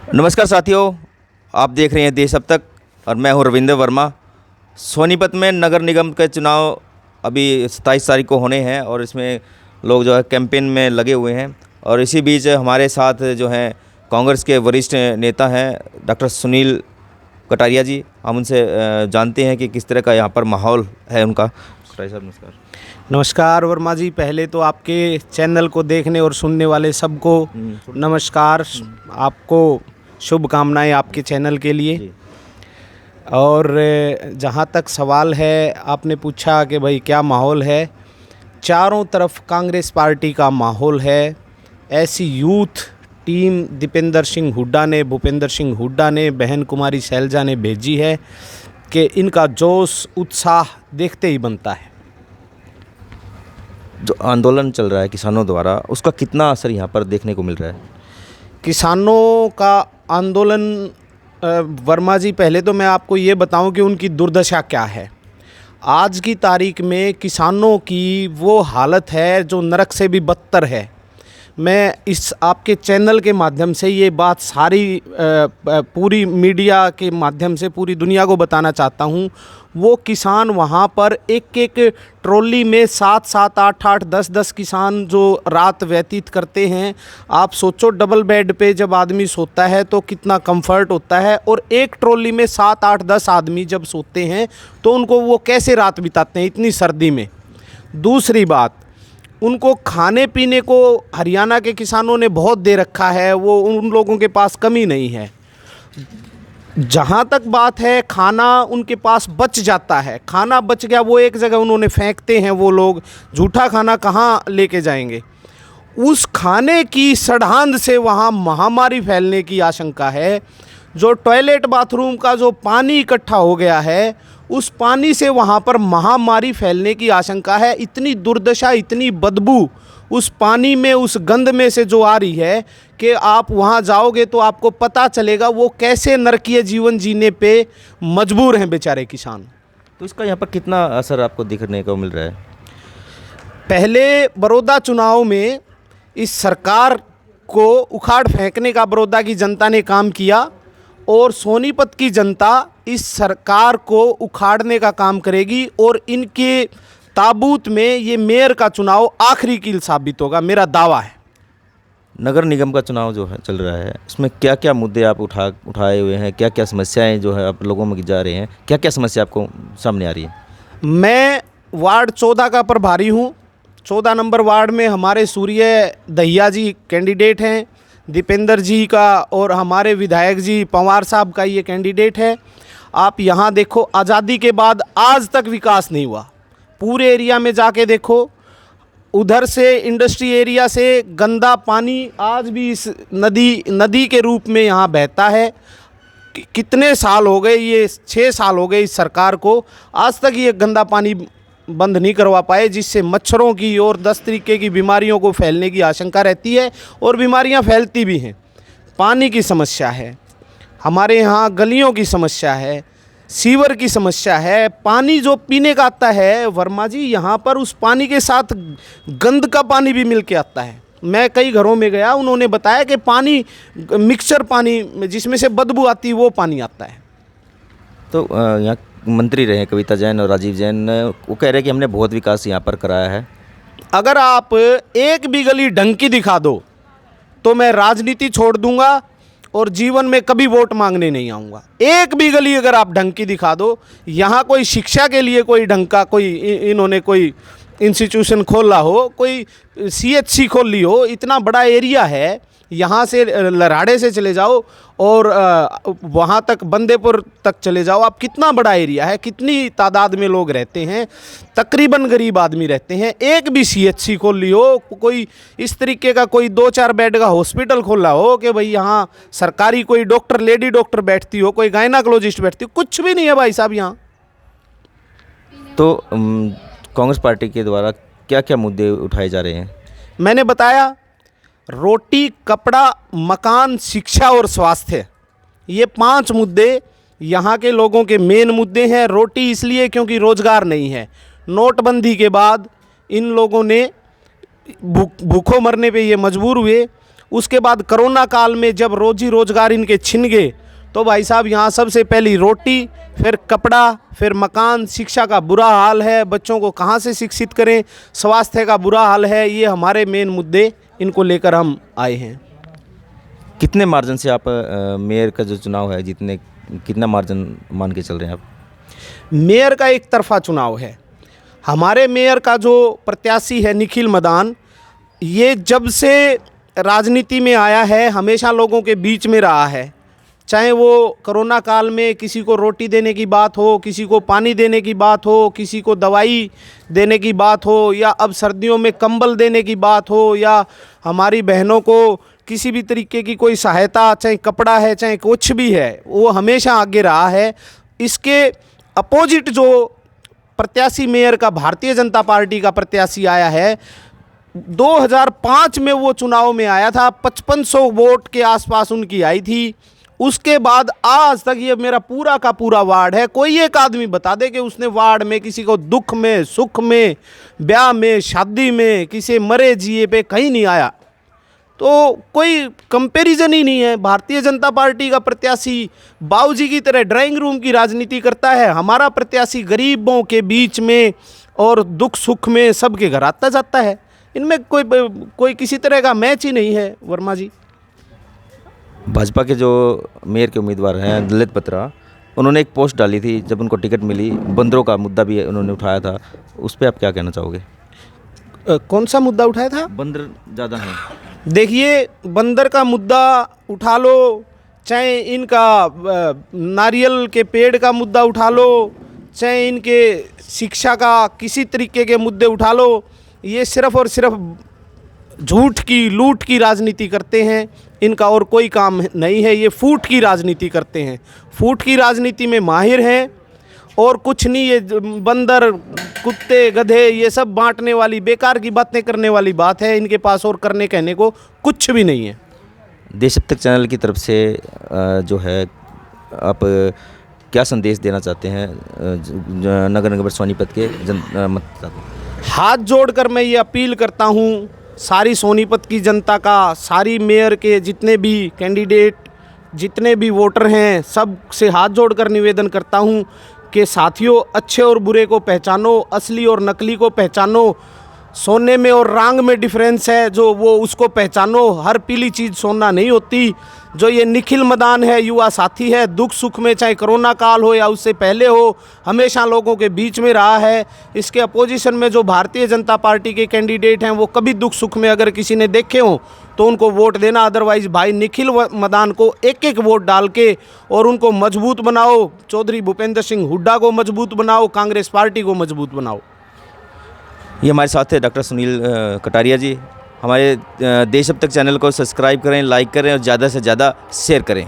नमस्कार साथियों, आप देख रहे हैं देश अब तक और मैं हूं रविंद्र वर्मा। सोनीपत में नगर निगम के चुनाव अभी 27 तारीख को होने हैं और इसमें लोग जो है कैंपेन में लगे हुए हैं। और इसी बीच हमारे साथ जो हैं कांग्रेस के वरिष्ठ नेता हैं डॉक्टर सुनील कटारिया जी। हम उनसे जानते हैं कि किस तरह का यहाँ पर माहौल है उनका। कटारिया साहब नमस्कार। नमस्कार वर्मा जी, पहले तो आपके चैनल को देखने और सुनने वाले सबको नमस्कार। आपको शुभकामनाएं आपके चैनल के लिए। और जहां तक सवाल है, आपने पूछा कि भाई क्या माहौल है, चारों तरफ कांग्रेस पार्टी का माहौल है। ऐसी यूथ टीम दीपेंद्र सिंह हुड्डा ने, भूपेंद्र सिंह हुड्डा ने, बहन कुमारी शैलजा ने भेजी है कि इनका जोश उत्साह देखते ही बनता है। जो आंदोलन चल रहा है किसानों द्वारा, उसका कितना असर यहाँ पर देखने को मिल रहा है? किसानों का आंदोलन, वर्मा जी पहले तो मैं आपको ये बताऊं कि उनकी दुर्दशा क्या है। आज की तारीख में किसानों की वो हालत है जो नरक से भी बदतर है। मैं इस आपके चैनल के माध्यम से ये बात सारी पूरी मीडिया के माध्यम से पूरी दुनिया को बताना चाहता हूँ। वो किसान वहाँ पर एक एक ट्रॉली में 7-7, 8-8, 10-10 किसान जो रात व्यतीत करते हैं। आप सोचो, डबल बेड पे जब आदमी सोता है तो कितना कंफर्ट होता है, और एक ट्रॉली में 7-8-10 आदमी जब सोते हैं तो उनको वो कैसे रात बिताते हैं इतनी सर्दी में। दूसरी बात, उनको खाने पीने को हरियाणा के किसानों ने बहुत दे रखा है, वो उन लोगों के पास कमी नहीं है। जहाँ तक बात है, खाना उनके पास बच जाता है, खाना बच गया वो एक जगह उन्होंने फेंकते हैं। वो लोग झूठा खाना कहाँ लेके जाएंगे? उस खाने की सड़ांध से वहाँ महामारी फैलने की आशंका है। जो टॉयलेट बाथरूम का जो पानी इकट्ठा हो गया है, उस पानी से वहाँ पर महामारी फैलने की आशंका है। इतनी दुर्दशा, इतनी बदबू उस पानी में, उस गंध में से जो आ रही है कि आप वहाँ जाओगे तो आपको पता चलेगा वो कैसे नरकीय जीवन जीने पे मजबूर हैं बेचारे किसान। तो इसका यहाँ पर कितना असर आपको दिखने को मिल रहा है? पहले बड़ौदा चुनाव में इस सरकार को उखाड़ फेंकने का बड़ौदा की जनता ने काम किया, और सोनीपत की जनता इस सरकार को उखाड़ने का काम करेगी। और इनके ताबूत में ये मेयर का चुनाव आखिरी कील साबित होगा, मेरा दावा है। नगर निगम का चुनाव जो है चल रहा है, उसमें क्या क्या मुद्दे आप उठाए हुए हैं, क्या क्या समस्याएं जो है आप लोगों में जा रहे हैं, क्या क्या समस्या आपको सामने आ रही है? मैं वार्ड 14 का प्रभारी हूँ। 14 नंबर वार्ड में हमारे सूर्य दहिया जी कैंडिडेट हैं, दीपेंद्र जी का और हमारे विधायक जी पंवार साहब का ये कैंडिडेट है। आप यहाँ देखो, आज़ादी के बाद आज तक विकास नहीं हुआ। पूरे एरिया में जाके देखो, उधर से इंडस्ट्री एरिया से गंदा पानी आज भी इस नदी के रूप में यहाँ बहता है। कितने साल हो गए, ये 6 साल हो गए इस सरकार को, आज तक ये गंदा पानी बंद नहीं करवा पाए, जिससे मच्छरों की और 10 तरीके की बीमारियों को फैलने की आशंका रहती है, और बीमारियां फैलती भी हैं। पानी की समस्या है, हमारे यहाँ गलियों की समस्या है, सीवर की समस्या है। पानी जो पीने का आता है वर्मा जी, यहाँ पर उस पानी के साथ गंद का पानी भी मिल के आता है। मैं कई घरों में गया, उन्होंने बताया कि पानी मिक्सचर पानी जिसमें से बदबू आती है वो पानी आता है। तो यहाँ मंत्री रहे कविता जैन और राजीव जैन, वो कह रहे हैं कि हमने बहुत विकास यहाँ पर कराया है। अगर आप एक भी गली ढंग की दिखा दो तो मैं राजनीति छोड़ दूंगा और जीवन में कभी वोट मांगने नहीं आऊँगा। एक भी गली अगर आप ढंग की दिखा दो, यहाँ कोई शिक्षा के लिए कोई ढंग का कोई इन्होंने कोई इंस्टीट्यूशन खोला हो, कोई CHC खोल ली हो, इतना बड़ा एरिया है। यहाँ से लराड़े से चले जाओ और वहाँ तक बंदेपुर तक चले जाओ, आप कितना बड़ा एरिया है, कितनी तादाद में लोग रहते हैं, तकरीबन गरीब आदमी रहते हैं। एक भी CHC खोल ली हो, कोई इस तरीके का कोई 2-4 बेड का हॉस्पिटल खोला हो कि भाई यहाँ सरकारी कोई डॉक्टर, लेडी डॉक्टर बैठती हो, कोई गायनाकोलॉजिस्ट बैठती हो, कुछ भी नहीं है भाई साहब यहाँ। तो कांग्रेस पार्टी के द्वारा क्या क्या मुद्दे उठाए जा रहे हैं? मैंने बताया, रोटी, कपड़ा, मकान, शिक्षा और स्वास्थ्य, ये 5 मुद्दे यहाँ के लोगों के मेन मुद्दे हैं। रोटी इसलिए क्योंकि रोज़गार नहीं है। नोटबंदी के बाद इन लोगों ने भूखों मरने पे ये मजबूर हुए, उसके बाद कोरोना काल में जब रोजी रोजगार इनके छिन गए तो भाई साहब यहाँ सबसे पहली रोटी, फिर कपड़ा, फिर मकान, शिक्षा का बुरा हाल है, बच्चों को कहाँ से शिक्षित करें, स्वास्थ्य का बुरा हाल है। ये हमारे मेन मुद्दे, इनको लेकर हम आए हैं। कितने मार्जिन से आप मेयर का जो चुनाव है जितने कितना मार्जिन मान के चल रहे हैं आप? मेयर का एक तरफा चुनाव है। हमारे मेयर का जो प्रत्याशी है निखिल मदान, ये जब से राजनीति में आया है हमेशा लोगों के बीच में रहा है। चाहे वो कोरोना काल में किसी को रोटी देने की बात हो, किसी को पानी देने की बात हो, किसी को दवाई देने की बात हो, या अब सर्दियों में कंबल देने की बात हो, या हमारी बहनों को किसी भी तरीके की कोई सहायता, चाहे कपड़ा है चाहे कुछ भी है, वो हमेशा आगे रहा है। इसके अपोजिट जो प्रत्याशी मेयर का भारतीय जनता पार्टी का प्रत्याशी आया है, 2005 में वो चुनाव में आया था, 5500 वोट के आसपास उनकी आई थी। उसके बाद आज तक ये मेरा पूरा का पूरा वार्ड है, कोई एक आदमी बता दे कि उसने वार्ड में किसी को दुख में, सुख में, ब्याह में, शादी में, किसी मरे जिए पे कहीं नहीं आया। तो कोई कंपैरिजन ही नहीं है। भारतीय जनता पार्टी का प्रत्याशी बाबूजी की तरह ड्राइंग रूम की राजनीति करता है, हमारा प्रत्याशी गरीबों के बीच में और दुख सुख में सबके घर आता जाता है। इनमें कोई किसी तरह का मैच ही नहीं है। वर्मा जी, भाजपा के जो मेयर के उम्मीदवार हैं ललित बत्रा, उन्होंने एक पोस्ट डाली थी जब उनको टिकट मिली, बंदरों का मुद्दा भी उन्होंने उठाया था, उस पर आप क्या कहना चाहोगे? कौन सा मुद्दा उठाया था? बंदर ज़्यादा हैं। देखिए, बंदर का मुद्दा उठा लो, चाहे इनका नारियल के पेड़ का मुद्दा उठा लो, चाहे इनके शिक्षा का किसी तरीके के मुद्दे उठा लो, ये सिर्फ और सिर्फ झूठ की, लूट की राजनीति करते हैं। इनका और कोई काम नहीं है, ये फूट की राजनीति करते हैं, फूट की राजनीति में माहिर हैं और कुछ नहीं। ये बंदर, कुत्ते, गधे, ये सब बांटने वाली, बेकार की बातें करने वाली बात है इनके पास, और करने कहने को कुछ भी नहीं है। देश अब तक चैनल की तरफ से जो है आप क्या संदेश देना चाहते हैं नगर निगम सोनीपत के मतदाताओं को? हाथ जोड़कर मैं ये अपील करता हूँ सारी सोनीपत की जनता का, सारी मेयर के जितने भी कैंडिडेट, जितने भी वोटर हैं, सब से हाथ जोड़कर निवेदन करता हूँ कि साथियों, अच्छे और बुरे को पहचानो, असली और नकली को पहचानो, सोने में और रांग में डिफरेंस है जो वो उसको पहचानो। हर पीली चीज़ सोना नहीं होती। जो ये निखिल मदान है, युवा साथी है, दुख सुख में, चाहे कोरोना काल हो या उससे पहले हो, हमेशा लोगों के बीच में रहा है। इसके अपोजिशन में जो भारतीय जनता पार्टी के कैंडिडेट हैं, वो कभी दुख सुख में अगर किसी ने देखे हों तो उनको वोट देना। अदरवाइज़ भाई निखिल मदान को एक एक वोट डाल के और उनको मजबूत बनाओ। चौधरी भूपेंद्र सिंह हुड्डा को मजबूत बनाओ, कांग्रेस पार्टी को मजबूत बनाओ। ये हमारे साथ है डॉक्टर सुनील कटारिया जी। हमारे देश अब तक चैनल को सब्सक्राइब करें, लाइक करें और ज़्यादा से ज़्यादा शेयर करें।